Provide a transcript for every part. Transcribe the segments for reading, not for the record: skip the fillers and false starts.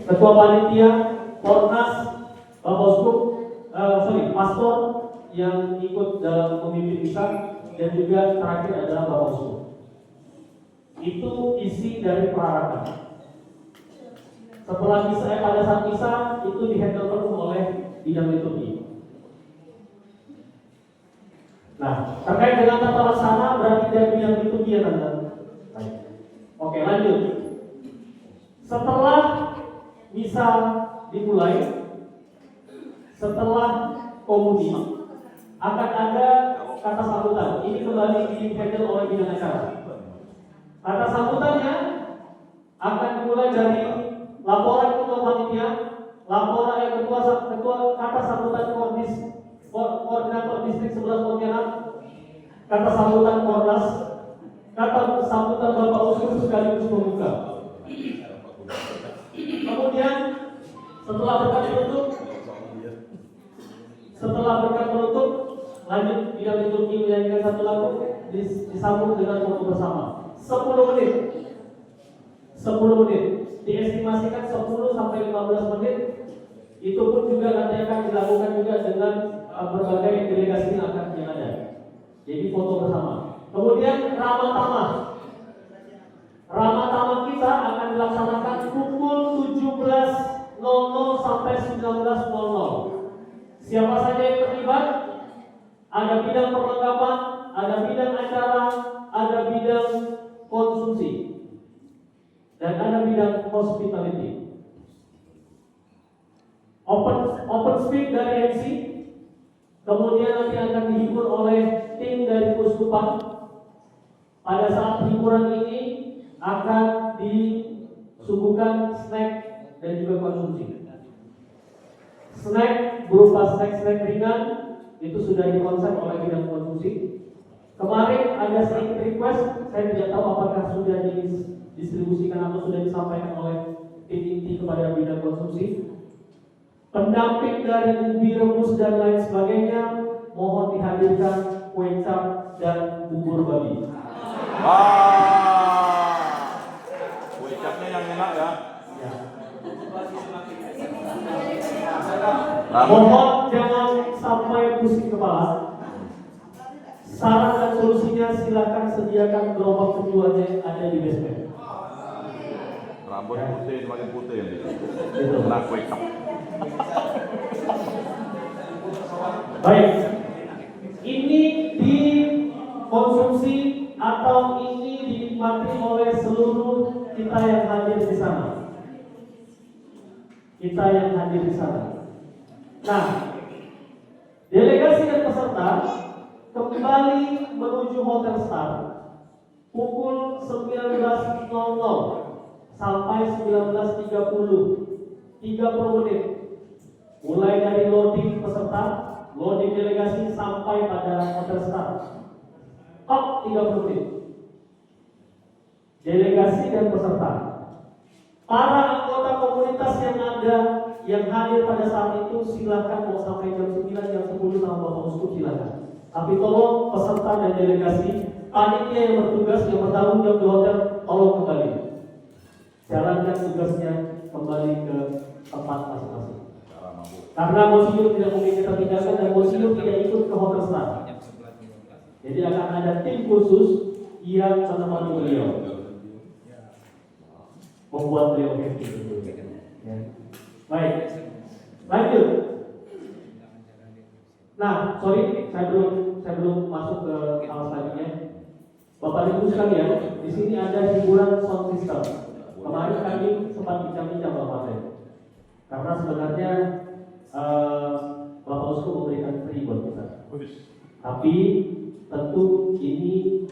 Ketua Panitia, Kornas, Bapak Uskup, Pastor yang ikut dalam memimpin misa, dan juga terakhir adalah Bapak Uskup. Itu isi dari perarakan. Setelah misa, pada saat misa itu dihandle penuh oleh bidang liturgi. Nah, terkait dengan tata laksana berarti dari bidang liturgi ya teman-teman. Oke, lanjut. Setelah misa dimulai, setelah komuni, akan ada kata sambutan. Ini kembali dihandle oleh bidang acara. Kata sambutannya akan dimulai dari laporan ketua panitia, laporan ketua kata sambutan koordinator distrik 11 Pontianak, kata sambutan Kornas, kata sambutan Bapak Uskup sekaligus pembuka. Kemudian setelah berkat penutup, lanjut bidang liturgi menyanyikan satu lagu disambung dengan foto bersama. 10 menit. Diestimasikan 10 sampai 15 menit. Itu pun juga nanti akan dilakukan juga dengan berbagai delegasi yang ada. Jadi foto bersama. Kemudian ramah tamah. Ramah tamah kita akan dilaksanakan pukul 17.00 sampai 19.00. Siapa saja yang terlibat? Ada bidang perlengkapan, ada bidang acara, ada bidang konsumsi, dan ada bidang hospitality. Open speak dari MC, kemudian nanti akan dihibur oleh tim dari Uskupan. Pada saat hiburan ini akan disuguhkan snack dan juga konsumsi. Snack berupa snack ringan itu sudah dikonsep oleh bidang konsumsi. Kemarin ada sedikit request, saya tidak tahu apakah sudah didistribusikan atau sudah disampaikan oleh tim inti kepada bidang konsumsi. Pendamping dari ubi rebus dan lain sebagainya, mohon dihadirkan kue cap dan bubur babi. Kue capnya yang enak ya. Mohon jangan sampai pusing kepala. Saran dan solusinya silakan sediakan gerobak keduanya ada di basement. Rambut putih semakin putih yang Itu. Nah, kue cap. Baik. Ini dikonsumsi atau ini dinikmati oleh seluruh kita yang hadir di sana. Nah, delegasi dan peserta kembali menuju Hotel Star pukul 19.00 sampai 19.30, 30 menit. Mulai dari loading peserta, loading delegasi sampai pada Hotel Star. Top 30 menit. Delegasi dan peserta. Para anggota komunitas yang hadir pada saat itu silakan mau sampai jam 9, jam 10 sama Bapak Uskup silakan. Tapi tolong peserta dan delegasi, panitia yang bertugas yang bertanggung jawab di hotel, tolong kembali. Jalankan tugasnya kembali ke tempat masing-masing. Karena Monsinyur tidak mungkin kita tinggalkan dan Monsinyur tidak ikut ke Hotel Star. Jadi akan ada tim khusus yang menemani beliau, membuat beliau happy. Baik, lanjut. Nah, sorry, saya belum masuk ke hal selanjutnya. Bapak Ibu sekalian, di sini ada hiburan sound system. Kemarin kami sempat bincang-bincang Bapak saya, karena sebenarnya Bapak Uskup memberikan free buat kita. Tapi tentu ini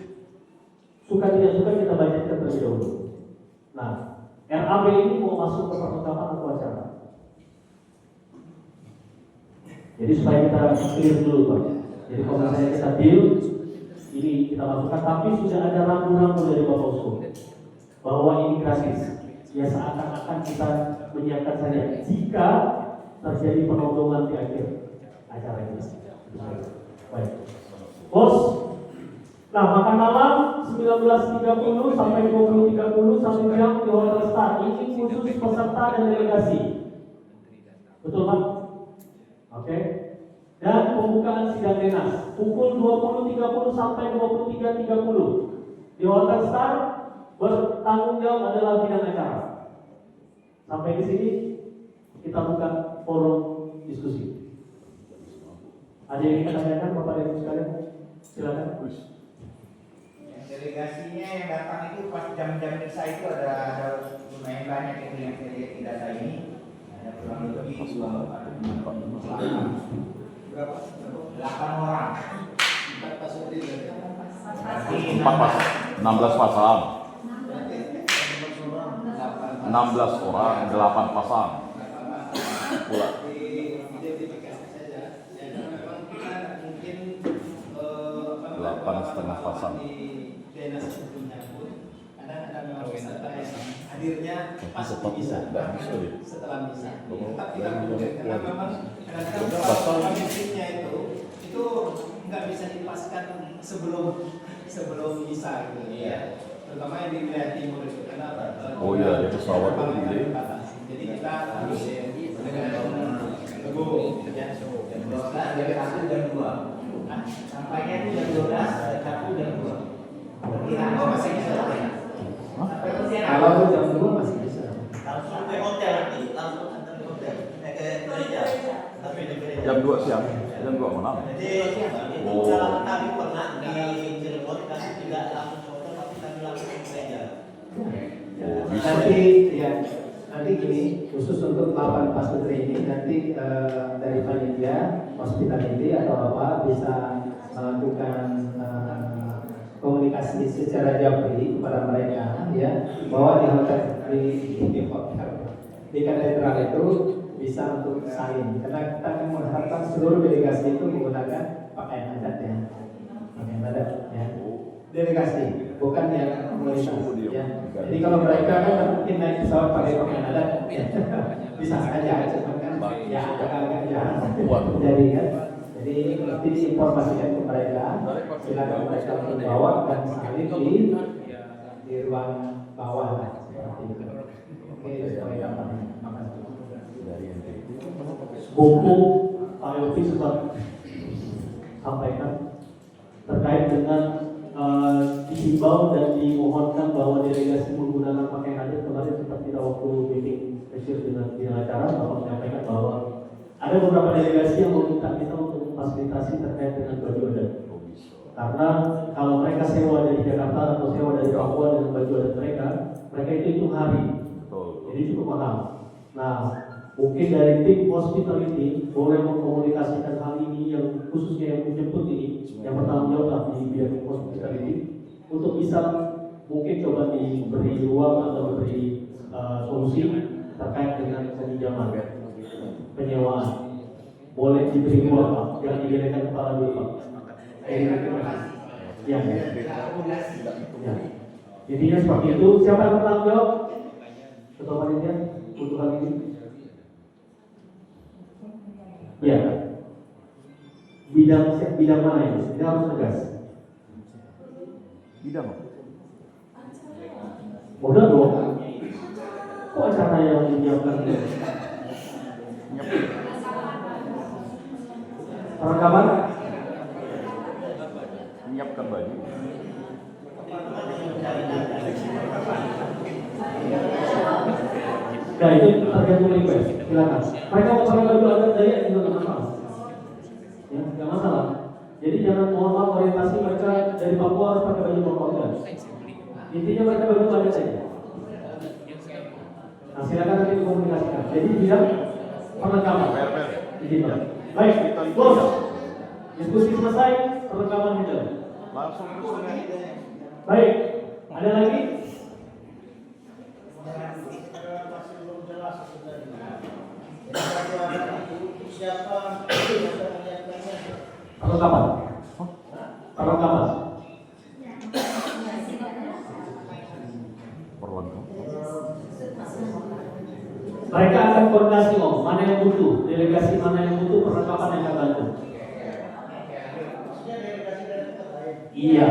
suka tidak suka kita budgetkan terlebih dahulu. Nah, RAB ini mau masuk ke perlengkapan atau acara. Jadi supaya kita clear dulu Pak. Jadi kalau misalnya kita deal, ini kita masukkan, tapi sudah ada rambu-rambu dari Bapak Uskup bahwa ini gratis. Ya seakan-akan kita menyiapkan saja jika terjadi penodongan di akhir acara ini. Baik, bos, Nah, makan malam 19.30 sampai 20.30 1 jam di Hotel Star. Ini khusus peserta dan delegasi. Betul Pak? Oke. Dan pembukaan sidang Denas pukul 20.30 sampai 23.30 di Hotel Star. Bertanggung jawab adalah bidang acara. Sampai di sini kita buka forum diskusi. Ada yang ingin tanyakan Bapak dan Ibu sekalian? Silakan. Delegasinya yang datang itu pas jam-jam misa itu ada lumayan banyak yang saya lihat di data ini. Ada kurang lebih 8 orang. 4 pas, 16 pasang. 16 orang, 8 pasang. Pula. Delapan setengah pasang. Hadirnya pasti bisa setelah misa. Tapi karena memang kadang-kadang prinsipnya itu nggak bisa dipaskan sebelum misa gitu ya. Terutama yang di wilayah timur itu karena Oh iya, di pesawat itu. jadi kita harus teguh ya. Jam 12 dari 1 jam 2. Sampainya itu jam 12, satu jam 2. Perkiraan masih bisa lah ya. Sampai persiapan. Kalau jam 2 masih bisa. Langsung ke hotel nanti, langsung antar ke hotel, ke gereja, tapi di gereja. Jam 2 siang, jam 2 malam. Jadi itu Oh. jalan kami pernah di Cirebon, kami tidak langsung ke hotel, tapi kami langsung ke gereja. Oh, bisa. Nanti gini, khusus untuk 8 pasutri ini nanti dari panitia hospitality atau apa bisa melakukan komunikasi secara japri kepada mereka ya bahwa di katedral itu bisa untuk salin karena kita akan mengharapkan seluruh delegasi itu menggunakan pakaian adat ya delegasi bukan yang komunitas ya jadi kalau mereka kan mungkin naik pesawat pakai pakaian adat ya. Bisa saja cuma kan ya agak-agak jarang jadi kan jadi ini nanti diinformasikan ke mereka silakan mereka membawa dan salin di ruang bawah lah seperti itu oke supaya gampang makasih Buku Pak Yofi sempat sampaikan terkait dengan dihimbau dan dimohonkan bahwa delegasi menggunakan pakaian adat. Kemarin sempat kita waktu meeting kecil dengan acara Bapak menyampaikan bahwa ada beberapa delegasi yang meminta kita untuk memfasilitasi terkait dengan baju adat. Karena kalau mereka sewa dari Jakarta atau sewa dari Papua dengan baju adat mereka itu hitung hari, jadi cukup mahal. Nah, mungkin dari tim hospitality boleh mengkomunikasikan hal ini yang khususnya yang menjemput ini, yang bertanggung jawab di bidang hospitality untuk bisa mungkin coba diberi ruang atau diberi solusi terkait dengan peminjaman penyewaan. Boleh diberi ruang Pak, jangan digelekan kepala dulu Pak. Ya. Intinya seperti itu. Siapa yang bertanggung jawab? Ketua panitia untuk hal ini? Ya. Bidang mana ini? Ini harus tegas. Bidang apa? Udah dong. Kok acara yang menyiapkan ini? Perekaman? Menyiapkan baju. Ya itu tergantung request. Silakan. Mereka mau pakai baju adat Dayak juga nggak masalah. Ya, nggak masalah. Jadi jangan mohon maaf orientasi mereka dari Papua harus pakai baju Papua. Intinya mereka baju adat saja. Nah silakan nanti dikomunikasikan. Jadi bilang perlengkapan. Gitu. Baik, bos. Diskusi selesai, perlengkapan kita. Langsung terus. Baik, ada lagi? Perlengkapan. Perlengkapan. Mereka akan koordinasi Om, mana yang butuh, delegasi mana yang butuh, perlengkapan yang akan bantu. Iya,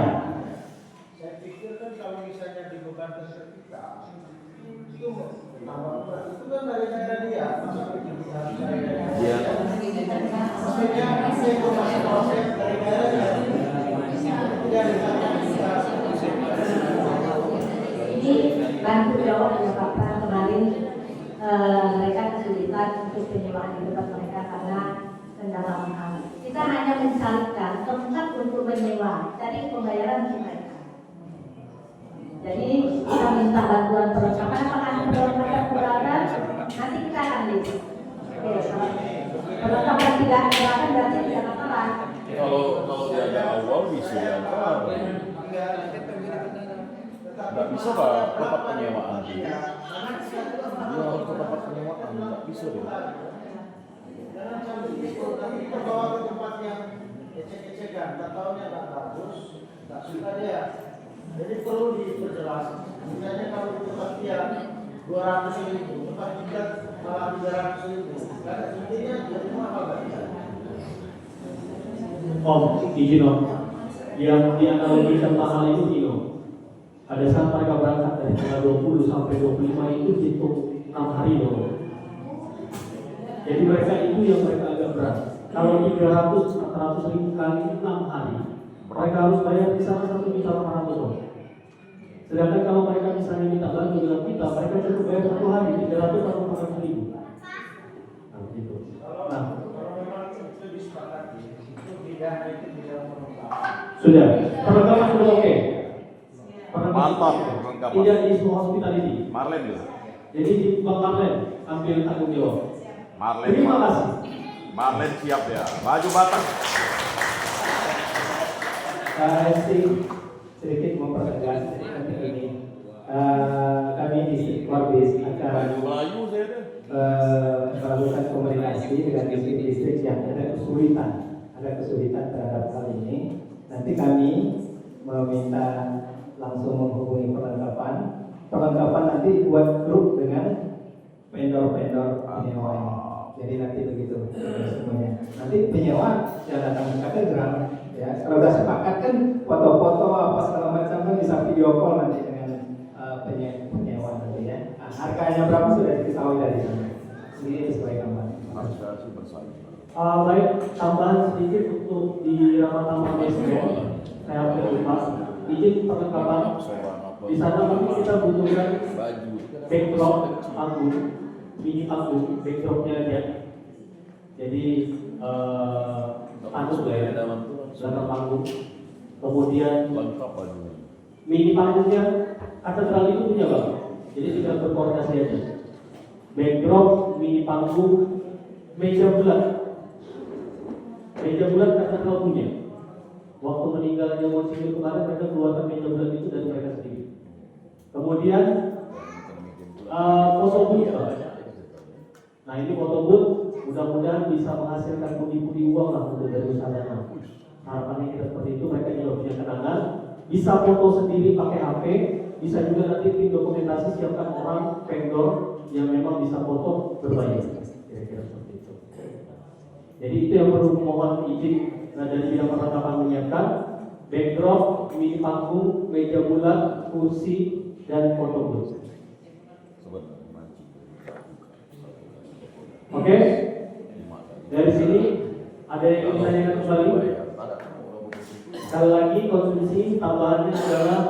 Ini bantu jawab ya Pak Pran kemarin mereka kesulitan untuk penyewaan di tempat mereka karena kendala mahal. Kita hanya mencarikan tempat untuk menyewa dari pembayaran untuk mereka. Jadi kita minta bantuan perlengkapan, apakah perlengkapan berada? Nanti kita akan lihat. Oke, perlengkapan tidak berada berarti tidak apa-apa. Kalau dia ada awal bisa ya. Nggak bisa Pak, tempat penyewaan dia. Dia harus ke tempat penyewaan, nggak bisa deh. Bawa ke tempat yang ecek-ecekan, tak tahunya tak bagus, tak suka dia. Jadi perlu diperjelas. Misalnya kalau di tempat dia 200.000, tempat kita malah 300.000. Karena intinya jadi mahal bagi dia. Om, izin Om. Yang dianalogikan mahal itu Ino. Pada saat mereka berangkat dari tanggal 20 sampai 25 itu hitung 6 hari dong. Jadi mereka itu yang mereka agak berat. Kalau 300-400 ribu kali 6 hari, mereka harus bayar di sana 1.800.000 dong. Sedangkan kalau mereka misalnya minta bantu dengan kita, mereka cukup bayar 1 hari 300 atau 400 ribu. Nah, gitu. Nah, sudah. Perlengkapan sudah oke. Mantap, perlengkapan. Tidak di semua hospitality. Marlen gitu. Jadi di Bang Marlen ambil tanggung jawab. Marlen. Terima kasih. Marlen siap ya. Maju Batak. Saya sedikit mempertegas nanti ini. Kami di Korbis akan Melayu saya deh. melakukan komunikasi dengan distrik-distrik yang ada kesulitan terhadap hal ini. Nanti kami meminta langsung menghubungi perlengkapan nanti buat grup dengan vendor-vendor penyewa ini. Jadi nanti begitu semuanya. Nanti penyewa yang datang ke katedral, ya kalau sudah sepakat kan foto-foto apa segala macam kan bisa video call nanti dengan penyewa nanti ya. Nah, harganya berapa sudah diketahui dari sana. Ini sesuai gambar. Asosiasi bersaing. Baik, tambahan sedikit untuk di Ramadhan besok. Saya lupa. Izin perlengkapan. Di sana mungkin kita butuhkan backdrop panggung, mini panggung, backdropnya aja. Jadi panggung lah ya, belakang panggung. Kemudian mini panggungnya katedral itu punya Bang. Jadi tinggal berkoordinasi aja. Backdrop, mini panggung, meja bulat. Meja bulat katedral punya. Waktu meninggalnya Monsinyur kemarin mereka keluarkan meja bulat itu dari mereka sendiri. Kemudian foto booth. Nah ini foto booth mudah-mudahan bisa menghasilkan pundi-pundi uang lah untuk dari usahanya. Harapannya kita seperti itu, mereka juga punya kenangan. Bisa foto sendiri pakai HP, bisa juga nanti tim dokumentasi siapkan orang vendor yang memang bisa foto berbayar. Kira-kira seperti itu. Jadi itu yang perlu mohon izin dari bidang perlengkapan menyiapkan backdrop, mini panggung, meja bulat, kursi, dan foto booth. Oke, dari sini ada yang ingin ditanyakan kembali? Sekali lagi konsumsi tambahannya adalah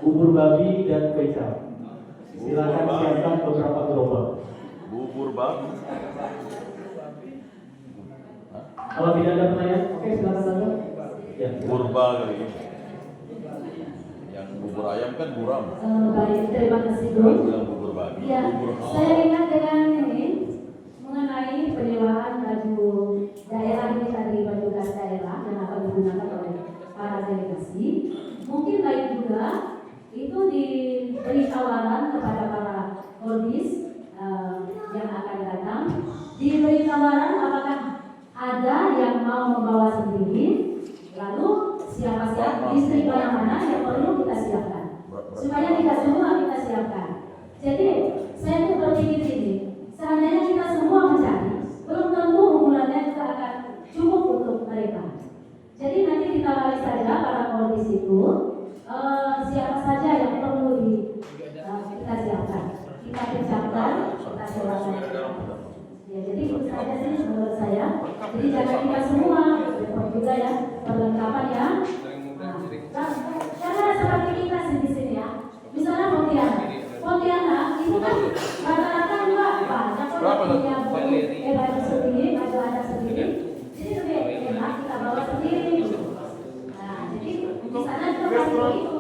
bubur babi dan kecap. Silakan siapkan beberapa gerobak. Bubur babi. Kalau tidak ada pertanyaan, oke silakan saja. Ya. Burba kali ini. Yang bubur ayam kan buram. Baik, terima kasih Bu. Bilang bubur babi. Ya, saya ingat dengan ini mengenai penyewaan baju daerah ini tadi, baju khas daerah yang akan digunakan oleh para delegasi. Mungkin baik juga itu diberi tawaran kepada para korbis yang akan datang, diberi tawaran apakah ada yang mau membawa sendiri, lalu siapa-siapa distrik mana-mana yang perlu kita siapkan supaya tidak semua kita siapkan. Jadi saya tuh berpikir ini, seandainya kita semua mencari, belum tentu unggulannya juga akan cukup untuk mereka. Jadi nanti ditawari saja para korbis itu siapa saja yang perlu kita siapkan, kita pecahkan, kita sewakan. Ya, jadi itu saja sih menurut saya. Jadi jangan kita semua repot juga ya perlengkapan ya. Nah, karena seperti kita di sini ya. Misalnya Pontianak itu kan rata-rata juga banyak orang punya baju sendiri, baju adat sendiri. Jadi lebih enak kita bawa sendiri. Nah, jadi di sana juga pasti itu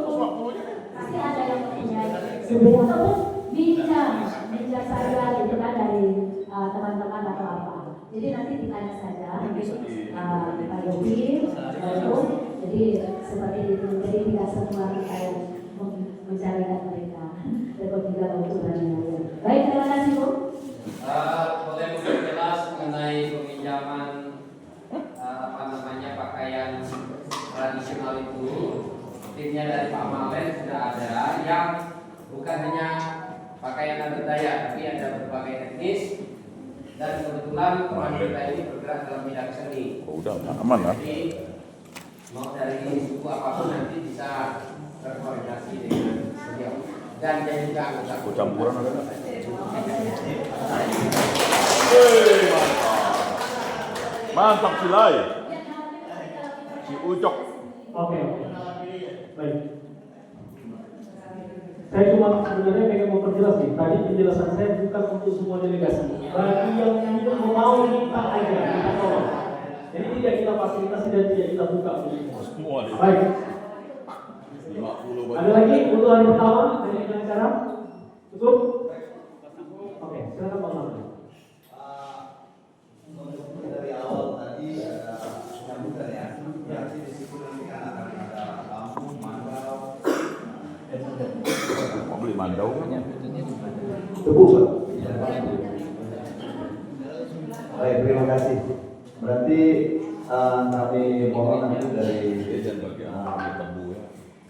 pasti ada yang punya sendiri ataupun bincang saja gitu kan dari teman-teman atau apa. Jadi nanti ditanya saja Pak Yogi, jadi seperti itu. Jadi tidak semua kita yang mencarikan mereka. Repot juga ukurannya. Baik, terima kasih Bu. Boleh lebih jelas mengenai peminjaman pakaian tradisional itu. Timnya dari Pak Malen sudah ada yang bukan hanya pakaian adat Dayak, tapi ada berbagai etnis. Dan kebetulan teman kita ini bergerak dalam bidang seni. Udah aman lah. Jadi mau dari suku apapun nanti bisa berkoordinasi dengan beliau. Dan dia juga anggota Campuran ada nggak? Mantap Silai. Si Ucok. Oke. Baik. Saya cuma sebenarnya pengen memperjelas nih. Tadi penjelasan saya bukan untuk semua delegasi. Bagi yang mau minta aja, kita tolong. Jadi tidak kita fasilitasi dan tidak kita buka untuk Semua deh. baik. 50 Ada lagi untuk hari pertama dari acara? Cukup? Oke, silakan Bang Martin. Dari awal tadi ada penyambutan ya. Yang di situ nanti akan ada lampu, mandau. Mau beli mandau kan? Tebu, Pak. Baik, terima kasih. Berarti kami mohon nanti dari Jajan bagian tebu ya.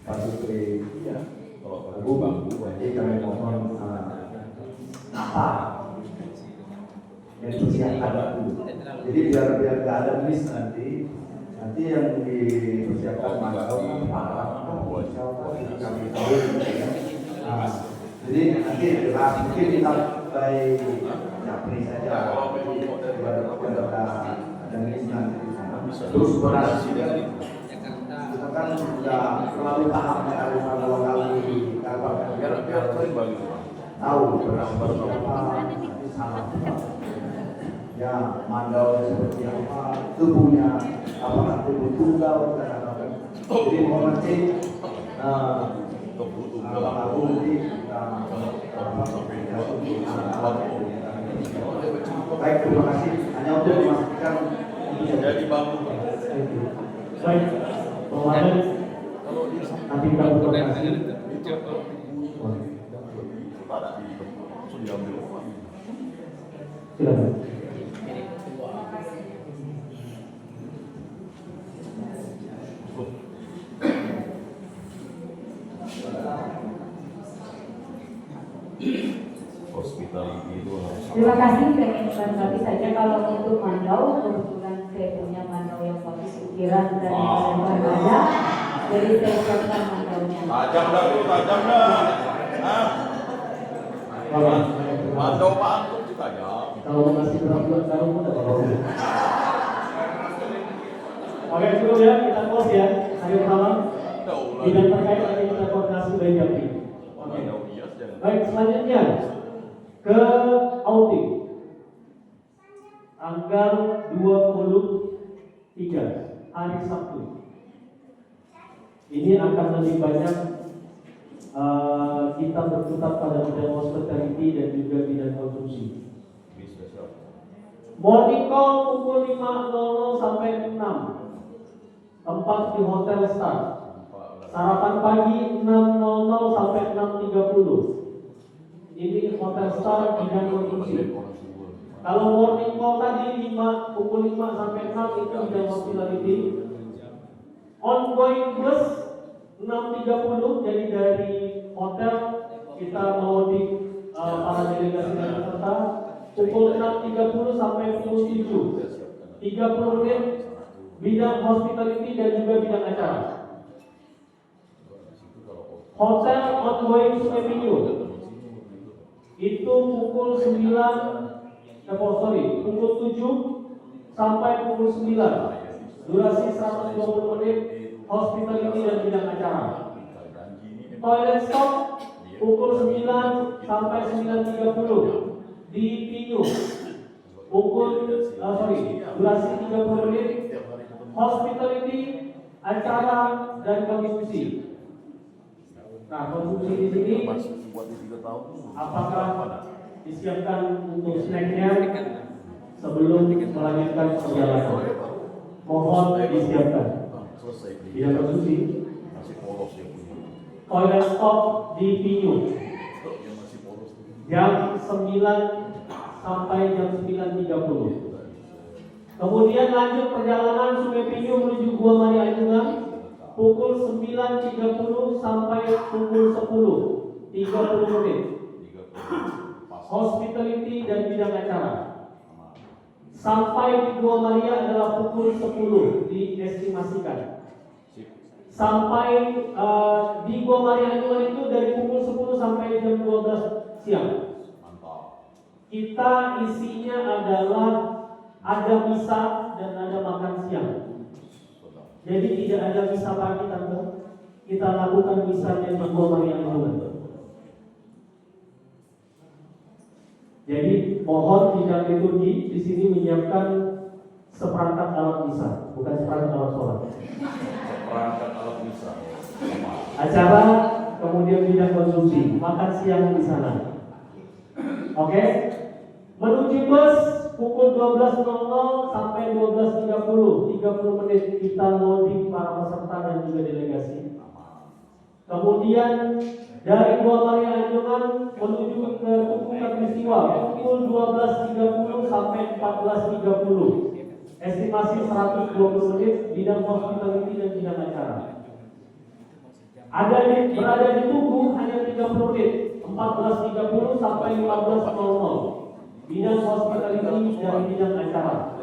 Pak Sutri Iya. Kalau Tebu Bambu, jadi kami mohon apa yang dipersiapkan dulu. Jadi biar nggak ada miss nanti yang dipersiapkan mandau kami tahu. Jadi nanti jelas mungkin kita by Japri saja. Ada miss nanti di sana. Terus beras kita kan sudah selalu tahamnya ada dua kali kabar. Biar sering bagi. Tahu berapa nanti salah. Ya, mandau seperti apa, tubuhnya apakah tubuh tunggal dan apa. Jadi mohon nanti Bapak Abu nanti baik, terima kasih. Hanya untuk memastikan Jadi bambu. Baik, Bang Martin. Nanti kita koordinasi. Langsung diambil. Silakan. Hospitality itu harus. Terima kasih, pengen bagi saja kalau untuk mandau, kebetulan saya punya mandau yang bagus ukiran dan lebar banyak, jadi saya siapkan mandaunya. Tajam dah tuh, tajam dah. Nah, mandau Pak Antum sih tajam. Kalau masih berapa tahun pun apa? Oke, cukup ya, kita close ya. Hari pertama. Bidang terkait nanti kita koordinasi dari Japri. Oke. Baik, selanjutnya ke outing tanggal 23 hari Sabtu. Ini akan lebih banyak kita berputar pada bidang hospitality dan juga bidang konsumsi. Morning call pukul 5.00 sampai 6. Tempat di Hotel Star. Sarapan pagi 6.00 sampai 6.30. Ini Hotel Star bidang konsumsi. Kalau morning call tadi pukul 5 sampai 6 itu bidang hospitality. Ongoing bus 6.30, jadi dari hotel kita meloading para delegasi dan peserta pukul 6.30 sampai pukul 7. 30 menit bidang hospitality dan juga bidang acara. Hotel ongoing Avenue itu pukul 9 pukul 7 sampai pukul 9. durasi 120 menit, hospitality dan bidang acara. Toilet stop pukul 9 sampai 9.30 di Pinyu. Durasi 30 menit, hospitality, acara dan konsumsi. Nah, konsumsi di sini apakah disiapkan untuk snacknya sebelum melanjutkan perjalanan? Mohon disiapkan. Tidak konsumsi. Toilet stop di Pinyu jam 9 sampai jam 9.30. Kemudian lanjut perjalanan Sungai Pinyu menuju Gua Maria Anjungan pukul 9.30 sampai pukul 10, 30 menit. Hospitality dan bidang acara. Sampai di Gua Maria adalah pukul 10 diestimasikan. Sampai di Gua Maria Anjungan itu dari pukul 10 sampai jam 12 siang. Kita isinya adalah ada misa dan ada makan siang. Jadi tidak ada misa pagi, tante. Kita lakukan misanya di Gua Maria Anjungan. Jadi mohon bidang liturgi di sini menyiapkan seperangkat alat misa, bukan seperangkat alat sholat. Perangkat alat misa. Acara, kemudian bidang konsumsi, makan siang di sana. Oke? Menuju bus pukul 12.00 sampai 12.30, 30 menit kita loading para peserta dan juga delegasi. Kemudian dari Gua Maria Anjungan menuju ke Tugu Katulistiwa pukul 12.30 sampai 14.30. Estimasi 120 menit, bidang hospitality dan bidang acara. Berada di Tugu hanya 30 menit, 14.30 sampai 15.00. Bidang hospitality dan bidang acara.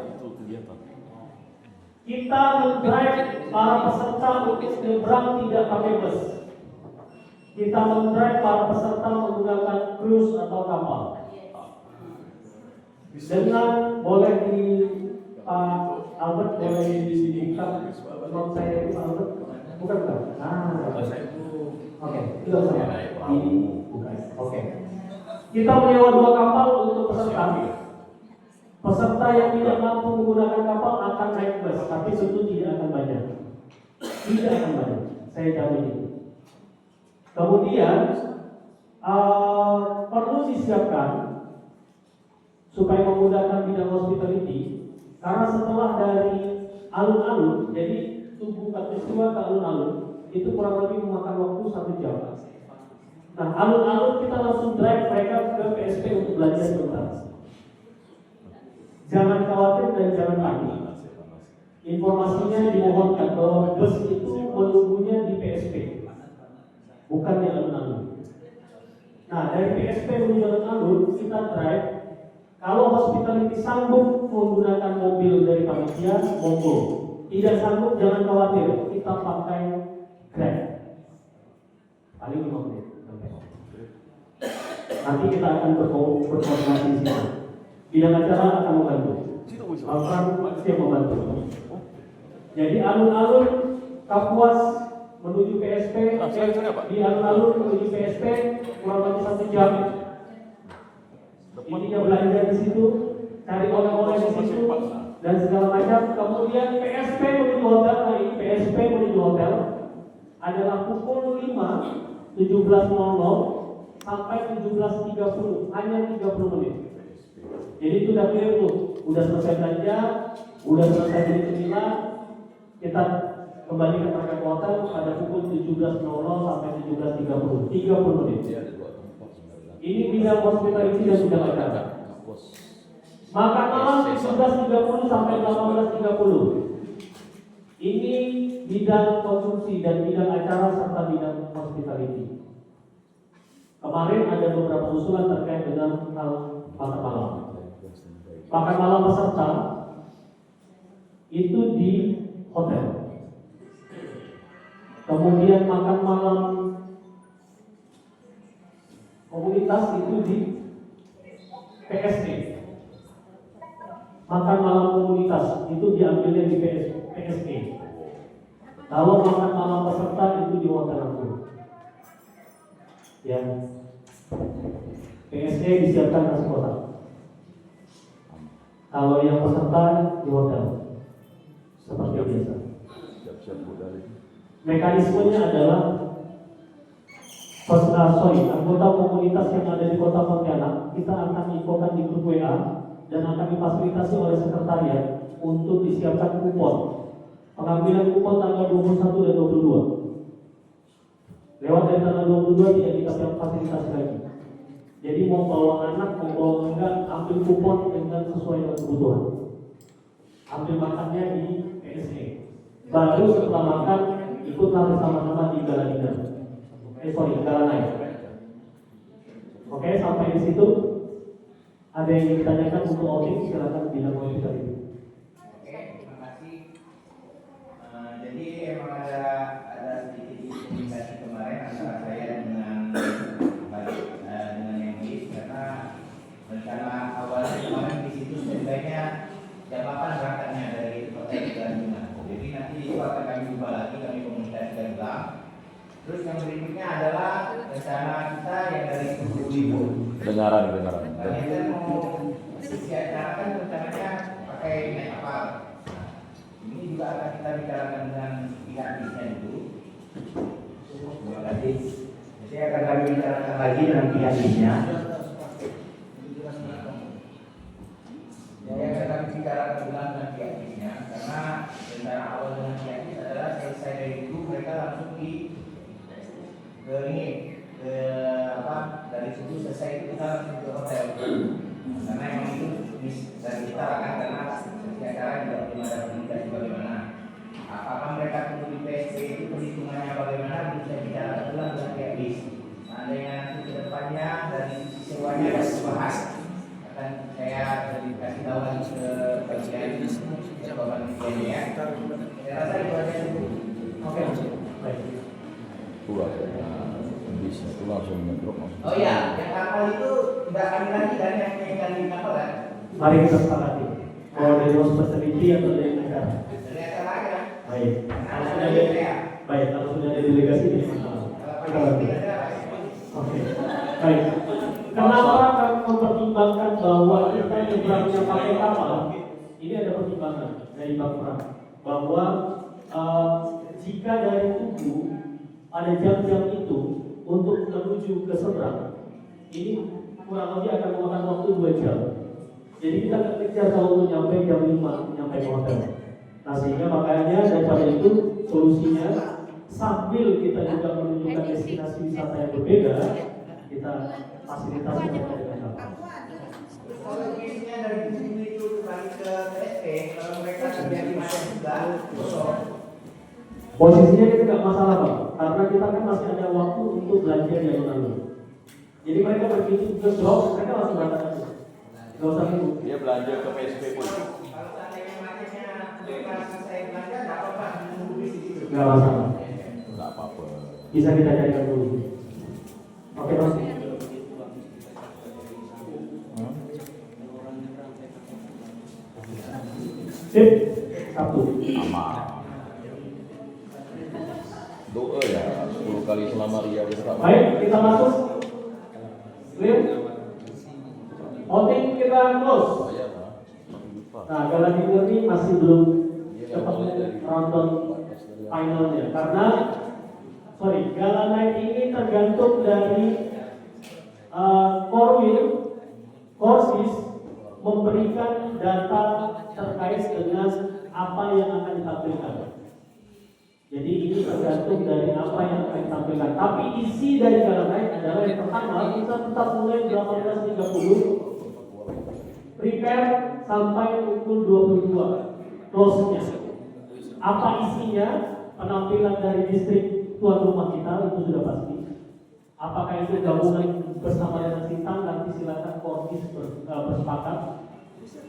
Kita mendrive para peserta untuk menyeberang tidak pakai bus. Kita mendrive para peserta menggunakan cruise atau kapal. Dengan boleh di Pak Albert boleh dibuka not saya itu Albert bukan Pak. Oke, itu saya. Ini bukan. Oke. Kita menyewa 2 kapal untuk peserta. Peserta yang tidak mampu menggunakan kapal akan naik bus, tapi tentu tidak akan banyak. Tidak akan banyak, saya jamin itu. Kemudian perlu disiapkan supaya memudahkan bidang hospitality, karena setelah dari alun-alun, jadi Tugu Katulistiwa ke alun-alun itu kurang lebih memakan waktu 1 jam. Nah, alun-alun kita langsung drive mereka ke PSP untuk belanja sebentar. Jangan khawatir dan jangan panik. Informasinya dimohonkan bahwa bus itu menunggunya di PSP, bukan di alun-alun. Nah, dari PSP menuju alun-alun kita drive. Kalau hospitality sanggup menggunakan mobil dari panitia, monggo. Tidak sanggup jangan khawatir, kita pakai Grab. Paling 5 menit. Nanti kita akan berkoordinasi di sini. Bidang acara akan membantu. Alfran siap membantu. Jadi alun-alun Kapuas menuju PSP, di alun-alun menuju PSP kurang lebih 1 jam. Intinya belanja di situ, cari oleh-oleh di situ dan segala macam. Kemudian PSP menuju hotel, PSP menuju hotel adalah pukul 5, 17.00 sampai 17.30, hanya 30 menit. Jadi itu udah clear tuh, udah selesai belanja, udah selesai beli cemilan, kita kembalikan mereka ke hotel pada pukul 17.00 sampai 17.30, 30 menit. Ini bidang hospitality dan bidang acara. Makan malam 17.30 sampai 18.30. Ini bidang konsumsi dan bidang acara serta bidang hospitality. Kemarin ada beberapa usulan terkait dengan hal makan malam. Makan malam peserta itu di hotel. Kemudian makan malam komunitas itu di PSP. Makan malam komunitas itu diambilnya di PSG. Kalau makan malam peserta itu di hotel langsung. Ya, PSG disiapkan nasi kotak. Kalau yang peserta di hotel, seperti biasa. Siap-siap budaya. Mekanismenya adalah anggota komunitas yang ada di Kota Pontianak kita akan infokan di grup WA dan akan difasilitasi oleh sekretariat untuk disiapkan kupon. Pengambilan kupon tanggal 21 dan 22. Lewat dari tanggal 22 tidak dikasih fasilitasi lagi. Jadi mau bawa anak, mau bawa enggak, ambil kupon dengan sesuai dengan kebutuhan. Ambil makannya di PSG. Baru setelah makan ikutlah bersama-sama di Galanina. Gala Night. Oke, sampai di situ. Ada yang ingin ditanyakan untuk outing, silakan bilang mau kita ini. Oke, terima kasih. Jadi emang ada sedikit komunikasi kemarin antara saya dengan yang bis karena rencana awalnya kemarin di situ sebenarnya jam 8 berangkatnya dari Kota Galanina. Jadi nanti itu akan kami ubah lagi, kami komunikasikan ulang. Terus yang berikutnya adalah rencana kita yang dari Ibu. Dengaran. Kita mau siapkan rencananya pakai naik kapal. Ini juga akan kita bicarakan dengan pihak bisnya dulu. Terima kasih. Jadi akan kami bicarakan lagi dengan pihak bisnya. Jadi akan kami bicarakan ulang dengan pihak bisnya karena rencana awal dengan pihak bis adalah selesai dari itu mereka langsung dari situ selesai itu kita langsung ke hotel karena emang itu dari kita kan karena setiap acara juga belum ada komunikasi bagaimana apakah mereka tunggu di PSP itu perhitungannya bagaimana bisa bicara ulang dengan pihak bis. Seandainya nanti ke depannya dari sisi sewanya ada dibahas akan saya kasih tahu lagi ke bagian jawaban ya. Saya rasa itu aja dulu. Oke. Baik. Bisa itu langsung ngedrop. Oh iya, yang kapal itu tidak kami lagi kan yang di kapal kan? Mari kita sepakati. Mau dari hospitality atau dari negara? Dari acara aja. Baik. Kalau sudah ada delegasi tidak masalah. Oke. Baik. Kenapa kami mempertimbangkan bahwa kita nyebrangnya pakai kapal? Ini ada pertimbangan dari Bang Pram bahwa jika dari Tugu pada jam-jam itu untuk menuju ke seberang ini kurang lebih akan memakan waktu 2 jam. Jadi kita akan kejar kalau nyampe jam 5 nyampe ke hotel. Nah sehingga makanya daripada itu solusinya sambil kita juga menunjukkan destinasi wisata yang berbeda, kita fasilitasi dengan kapal. Kalau bisnya dari Tugu itu balik ke PSP, kalau mereka terjadi macam juga, posisinya itu tidak masalah Pak, karena kita kan masih ada waktu untuk belanja di alun-alun. Jadi mereka begitu ke drop, mereka langsung berangkat aja. Gak usah tunggu. Dia belanja ke PSP pun. kalau seandainya macetnya mereka selesai belanja, nggak apa-apa menunggu bis di situ. Gak masalah. Enggak apa-apa. Bisa kita carikan dulu. Oke Mas. Sip. Satu. Aman. Doa ya 10 kali selama Ria bersama. Baik, kita masuk. Clear? Outing kita close. Bayar lah. Nah, Galanina ini masih belum ketemu rundown finalnya karena Gala Night ini tergantung dari Korwil memberikan data terkait dengan apa yang akan ditampilkan. Jadi ini tergantung dari apa yang akan ditampilkan. Tapi isi dari Gala Night adalah yang pertama kita tetap mulai 18.30 prepare sampai pukul 22 close-nya. Apa isinya? Penampilan dari distrik tuan rumah kita itu sudah pasti. Apakah itu gabungan bersama dengan Sintang, nanti silakan Korwis bersepakat.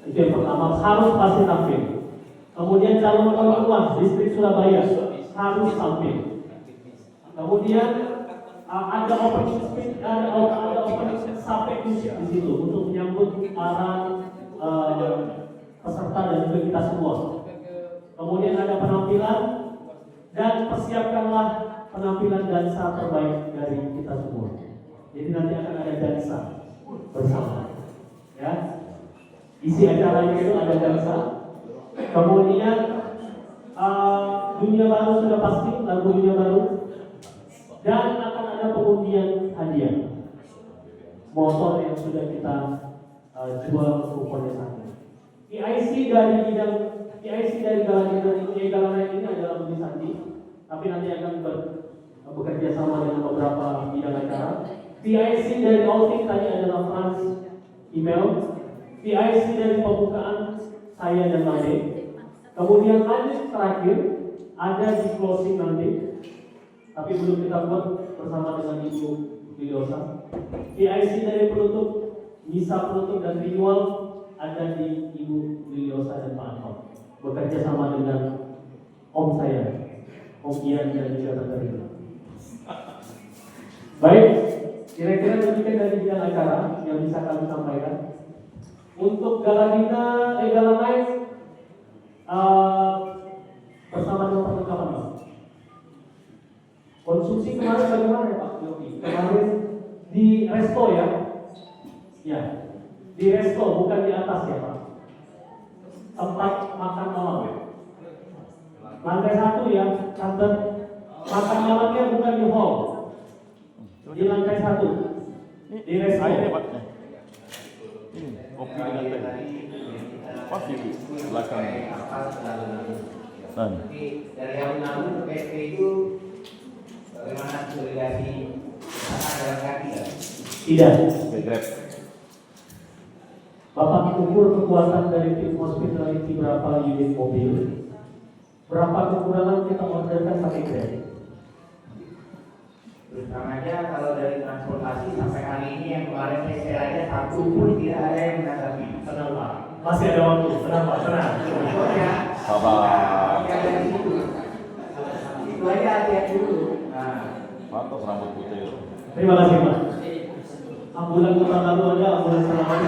Itu yang pertama, harus pasti tampil. Kemudian calon perempuan distrik Surabaya harus tampil. Kemudian ada opening speech, ada opening sampai musik di situ untuk menyambut para peserta dan juga kita semua. kemudian ada penampilan, dan persiapkanlah penampilan dansa terbaik dari kita semua. Jadi nanti akan ada dansa bersama, ya. Isi acaranya itu ada dansa. Kemudian dunia baru sudah pasti, lagu dunia baru, dan akan ada pengundian hadiah motor yang sudah kita jual kuponnya sana. PIC dari Galanai ini adalah Budi Sandi, tapi nanti akan bekerja sama dengan beberapa bidang acara. PIC dari Outing tadi adalah Frans email. PIC dari pembukaan saya dan Made. Kemudian lanjut terakhir ada di closing nanti, tapi belum kita buat bersama dengan Ibu Lidiosa. PIC dari penutup, misa penutup dan ritual ada di Ibu Lidiosa dan Pak Anton. Bekerja sama dengan Om saya, Om Ian dan juga Tante Rina. Baik, kira-kira demikian dari bidang acara yang bisa kami sampaikan. Untuk Galanai bersama dengan perlengkapan Pak. Konsumsi kemarin bagaimana ya Pak Yogi? Kemarin di resto ya? Ya, di resto bukan di atas ya Pak. Tempat makan malam ya. Lantai 1 ya, Tante. Makan malamnya bukan di hall. Di lantai 1. Di resto. Ini Pak. Ini kopi dengan teh. Pasti di belakang. Tapi dari yang lalu PSP itu bagaimana konsolidasi dalam kaki ya? Tidak. Begrep. Bapak ukur kekuatan dari tim hospitality berapa unit mobil, berapa kekurangan kita orderkan pakai Grab. Terus terang aja kalau dari transportasi sampai hari ini yang kemarin saya share aja satu pun tidak ada yang menanggapi. Tenang Pak, masih ada waktu. Tenang Pak, tenang. Pokoknya Sabar. yang dari situ itu aja hati-hati dulu. Nah, Pantas rambut putih. Terima kasih Pak. Ambulan kota lalu ada, ambulan selamat.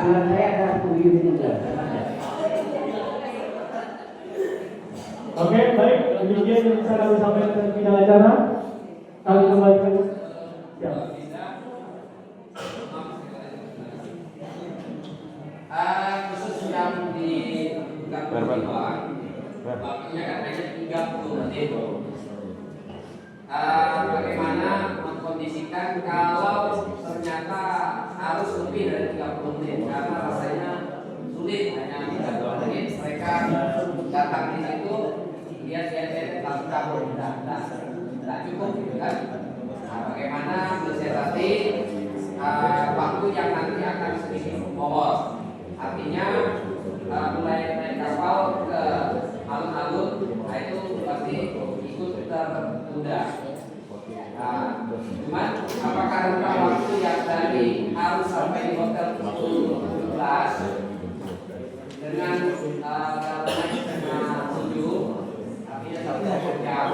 ambulan saya ada 10 unit juga. Oke, baik. Demikian yang bisa kami sampaikan dari bidang acara. Kami kembalikan. Ya. Khusus yang di Gangguan waktunya kan hanya 30 menit. Bagaimana mengkondisikan kalau ternyata harus lebih dari 30 menit karena rasanya sulit hanya 30 menit. Mereka datang di situ lihat langsung kabur, tidak cukup gitu kan. Bagaimana mensiasati waktu yang nanti akan sedikit molor. Artinya mulai naik kapal ke alun-alun, itu pasti ikut tertunda. Cuman apakah rentang waktu yang dari harus sampai di hotel pukul 17 dengan naik setengah 7, artinya 1 jam.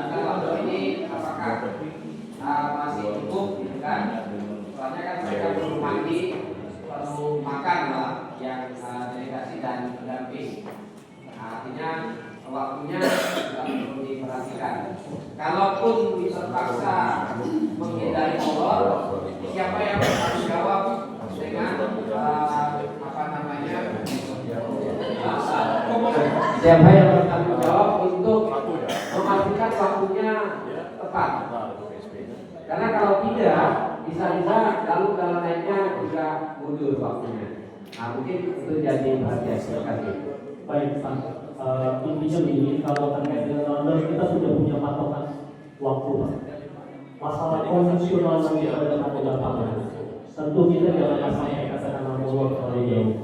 Kalau ini apakah masih cukup, gitu kan? Soalnya kan mereka perlu mandi, perlu makan lah yang delegasi dan pendamping. Artinya waktunya juga perlu diperhatikan. Kalaupun terpaksa menghindari molor, siapa yang bertanggung jawab dengan Siapa yang bertanggung jawab untuk memastikan waktunya tepat? Karena kalau tidak, bisa-bisa lalu kalau naiknya juga mundur waktunya. Nah, mungkin itu jadi perhatian. Terima kasih. Baik, Pak. Intinya begini, kalau terkait dengan London kita sudah punya patokan waktu, Pak. Masalah konvensional nanti pada satu lapangan. Tentu kita jangan sampai katakanlah molor terlalu jauh,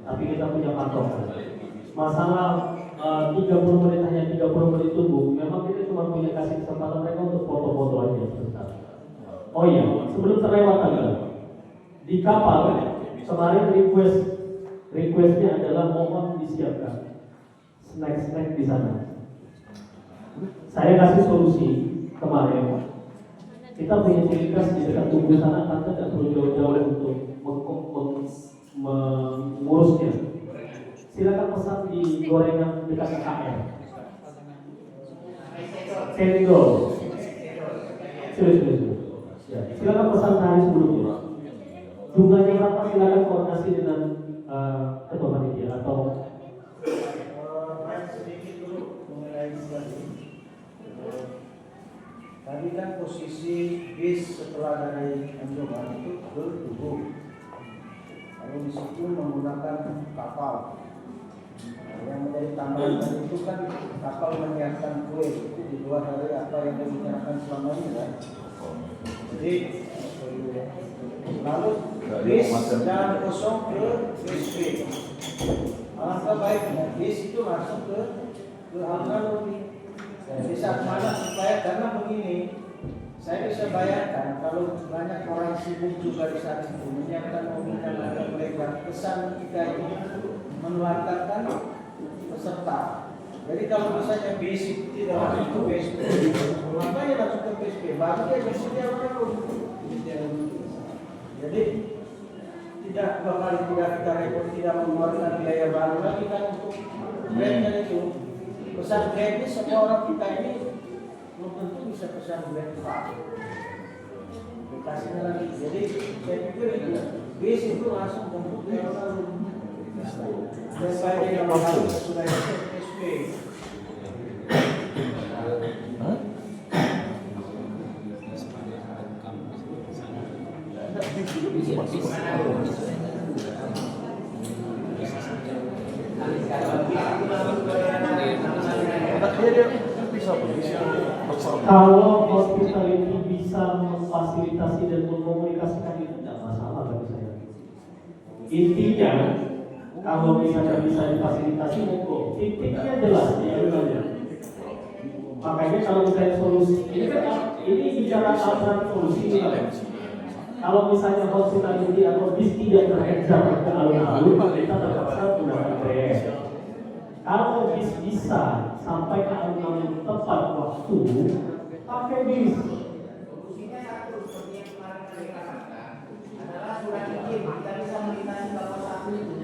tapi kita punya patokan. Masalah 30 menit hanya 30 menit tunggu, memang kita cuma punya kasih kesempatan mereka untuk foto-foto aja sebentar. Oh iya, sebelum terlewat tadi di kapal kemarin requestnya adalah mohon disiapkan snack di sana. Saya kasih solusi kemarin. Kita punya ciri khas di dekat tubuh sana, tante tidak perlu jauh-jauh untuk mengurusnya. goreng yang dekat KM. Cendol. Sudah. Ya, silakan pesan hari sebelumnya. Jumlahnya berapa? Silakan koordinasi dengan ketua panitia atau Main sedikit dulu mengenai tadi. Tadi kan posisi bis setelah dari Anjoman itu ke Tugu. Lalu di situ menggunakan kapal. Yang menjadi tambahan tadi itu kan kapal menyiapkan kue itu di luar dari apa yang dibicarakan selama ini kan. Jadi lalu bis jalan kosong ke BSP. Alangkah baiknya bis itu langsung ke alun-alun. Di saat mana supaya karena begini, saya bisa bayangkan kalau banyak orang sibuk juga di saat itu menyiapkan mobil dan ada mereka kesan kita ini menularkan peserta. Jadi kalau misalnya bis itu tidak langsung ke BSP, makanya langsung ke BSP, baru dia bisa dia jadi tidak bakal tidak kita repot, tidak mengeluarkan biaya baru lagi kan untuk brandnya itu. Pesan brand ini semua orang kita ini belum tentu bisa pesan brand Pak. Aplikasinya lagi. Jadi saya pikir itu bis itu langsung bentuk yang lalu. Sampai dia bakal sudah SP. Kalau hospitality bisa memfasilitasi dan mengkomunikasikan itu tidak masalah bagi saya. Intinya kalau misalnya bisa difasilitasi monggo, titiknya jelas ya sebenarnya. Makanya kalau misalnya solusi ini kan ini bicara alternatif solusi kan. Kalau misalnya hospitality atau bis tidak terkejar ke alun-alun, kita terpaksa menggunakan Grab. Kalau bis bisa sampai ke alun-alun tepat waktu, pakai bis. Solusinya satu, seperti yang kemarin saya katakan, adalah surat izin kita bisa melintasi kapal satu itu.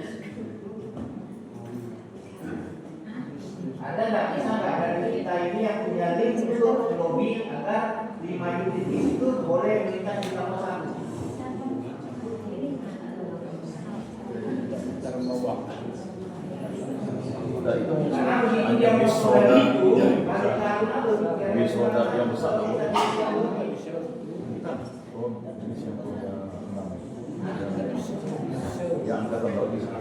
Ada nggak bisa nggak dari kita ini yang punya link untuk lobby agar 5 unit bis itu boleh melintas di kapal satu? Karena begitu dia mau sudah itu, balik ke alun-alun. Bis roda yang besar. Yang angkatan laut bisa.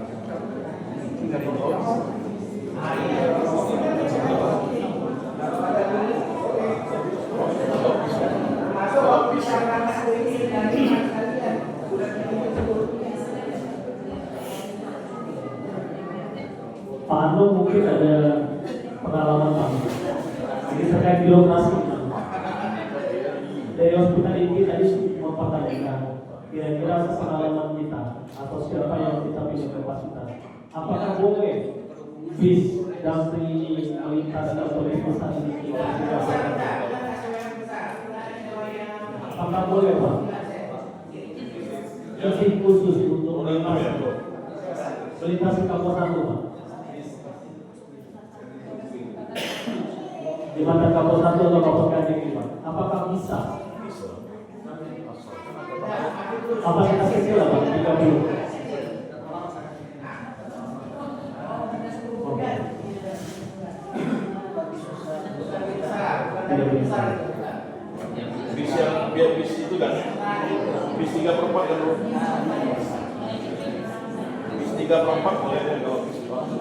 Pak Ando mungkin ada pengalaman Pak. Ini terkait birokrasi. Dari hospitality tadi mempertanyakan kira-kira pengalaman kita atau siapa yang kita punya kapasitas. Apakah boleh bis dampri melintas atau besar ini? Apakah boleh Pak? Izin khusus untuk melintasi kapal satu Pak. Di mana kapal satu atau kapal gandeng Pak? Apakah bisa? Kapasitas kecil lah Pak, 30. Bis yang biar bis itu kan bis 3/4 kan bro. Bis 3/4 boleh deh kalau bis 4.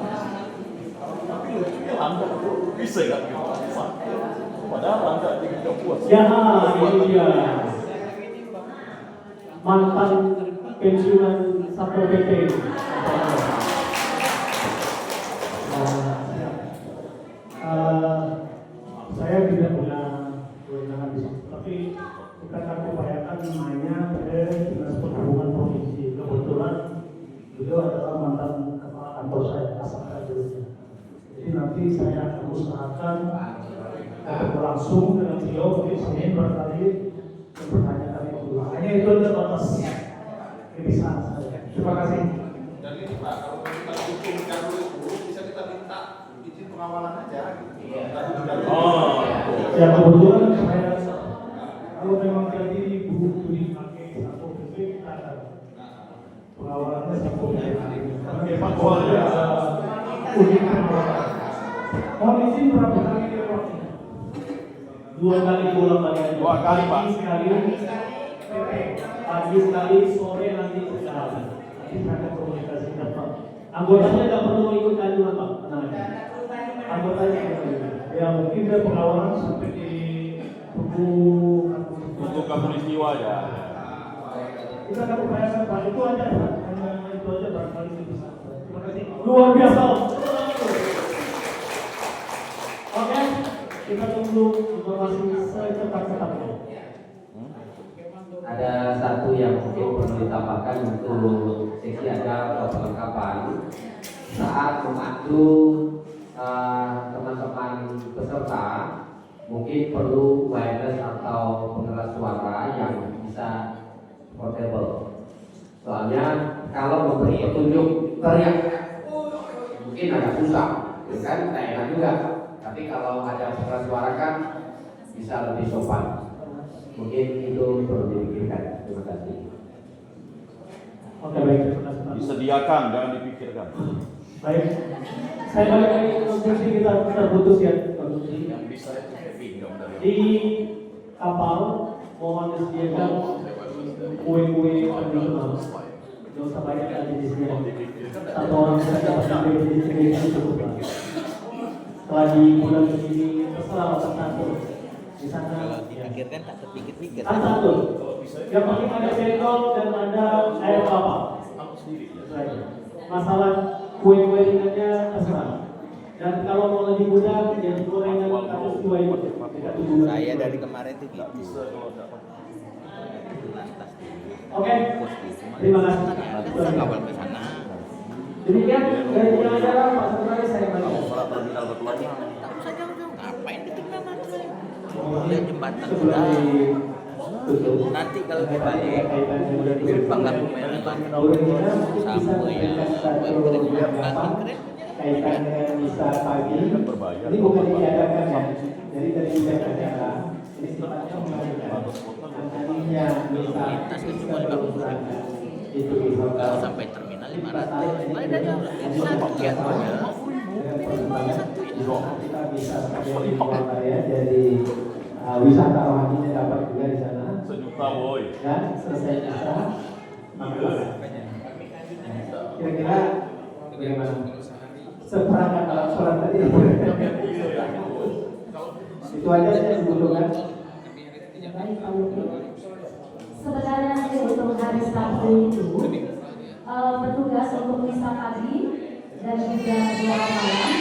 Tapi lucunya landak bro, bisa gak? Padahal landak tidak puas. Ya, ini dia mantan pensiunan Satpol PP. Saya tidak punya kewenangan di situ, tapi kita akan upayakan mainnya ke Dinas Perhubungan Provinsi. Kebetulan beliau adalah mantan kepala kantor saya, Asal dulunya. Jadi nanti saya akan usahakan untuk langsung dengan beliau mungkin Senin barangkali mempertanyakan itu. Hanya itu adalah batas kebiasaan saya. Terima kasih. Dan ini Pak, kalau kita hukum jalur itu bisa kita minta pengawalan aja. Oh. Ya kebetulan saya kalau memang jadi buku dipakai Satpol PP kita akan pengawalannya Satpol PP. Evakuasi unit pengawalan. Mohon izin berapa kali evakuasi? 2 kali pulang balik aja. 2 kali, Pak. Pagi sekali, sore nanti istirahat. Nanti saya akan komunikasikan, Pak. Anggotanya nggak perlu ikut kandungan, Pak. Tenang aja. Anggotanya nggak perlu. Ya mungkin dia pengawalan sampai di buku Untuk peristiwa ya. kita akan upayakan Pak, itu aja Pak. Hanya itu aja barangkali bisa. Terima kasih. Luar biasa. Oke, kita tunggu informasi secepat-cepatnya. Ada satu yang mungkin perlu ditambahkan untuk seksi ada perlengkapan saat memandu teman-teman peserta mungkin perlu wireless atau pengeras suara yang bisa portable. Soalnya kalau memberi petunjuk teriak mungkin agak susah, ya kan? Tak enak juga. Tapi kalau ada pengeras suara kan bisa lebih sopan. Mungkin itu perlu dipikirkan. Terima kasih. Oke, baik, terima kasih, Pak. Disediakan, jangan dipikirkan. Baik, saya balik lagi ke konstruksi kita terputus ya. Konstruksi Yang bisa itu pinjam dari di kapal mohon disediakan kue-kue tradisional. Tidak usah banyak lagi di sini. Satu orang saja pasti di sini cukup lah. Setelah di bulan begini terserah satu di sana. Dipikirkan tak terpikir-pikir. Satu. Yang penting ada sendok dan ada air kelapa. Masalah kue-kue ringannya terserah. Dan kalau mau lebih mudah, yang gorengan kasus 2 itu. Saya dari kemarin tuh gitu. Oke, terima kasih. Kita kawal ke sana. Demikian dari pengacara Pak Sekretaris saya balik. terminal berpelayanan. Tak usah jauh-jauh. Ngapain di terminal tuh? Lihat jembatan Sebelum udah. ditutup. Nanti kalau dibalik dari Bangka Bumel sampai ya keren. Kaitan dengan misa pagi, ini bukan diadakan ya. Jadi dari bidang acara, ini sifatnya mengajukan. Nantinya misa Tas itu cuma 50.000. itu di hotel. Sampai terminal 500. Mulai dari satu ya. Kita bisa sebagai wisatawan ya, jadi wisata rohaninya dapat juga di sana. Sejuta boy. Dan selesai misa, maka kira-kira bagaimana? Seperangkat alat sholat tadi. Itu aja saya dibutuhkan. Sebenarnya untuk hari Sabtu itu petugas untuk misa pagi dan juga doa malam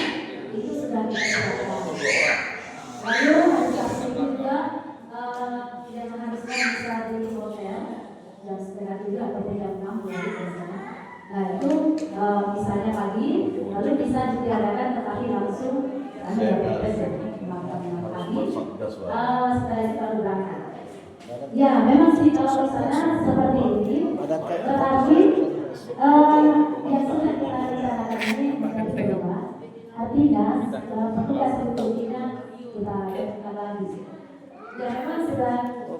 itu sudah dipersiapkan. Lalu hari Sabtu juga tidak mengharuskan misa di hotel jam 5:30 atau jam 6 di sana. Nah itu misalnya pagi, lalu bisa diadakan tetapi langsung ada makan pagi. Setelah itu baru berangkat. Ya, memang sih kalau di sana seperti ini, tetapi yang sudah kita rencanakan ini menjadi berubah. Artinya petugas penduduknya kita lakukan lagi. Ya memang sudah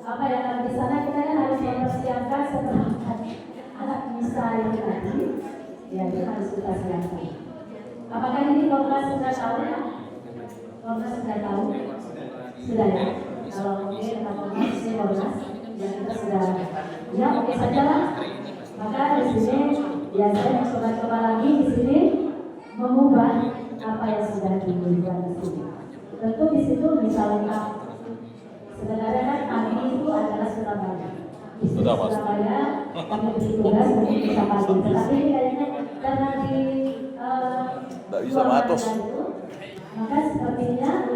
apa ya, kalau di sana kita kan harus mempersiapkan seperangkat alat misa yang tadi, ya itu harus kita siapkan. Apakah ini Komnas sudah tahu ya? Komnas sudah tahu? Sudah ya? Kalau mungkin teman-teman di Komnas yang kita sudah, ya oke saja lah. Maka di sini ya saya mencoba lagi di sini mengubah apa yang sudah dibuat di sini. Tentu di situ bisa lengkap. Sebenarnya kan pagi itu adalah Surabaya. Di Surabaya kami beri tugas untuk bisa pagi. Tetapi kayaknya karena di Tidak bisa matos. maka sepertinya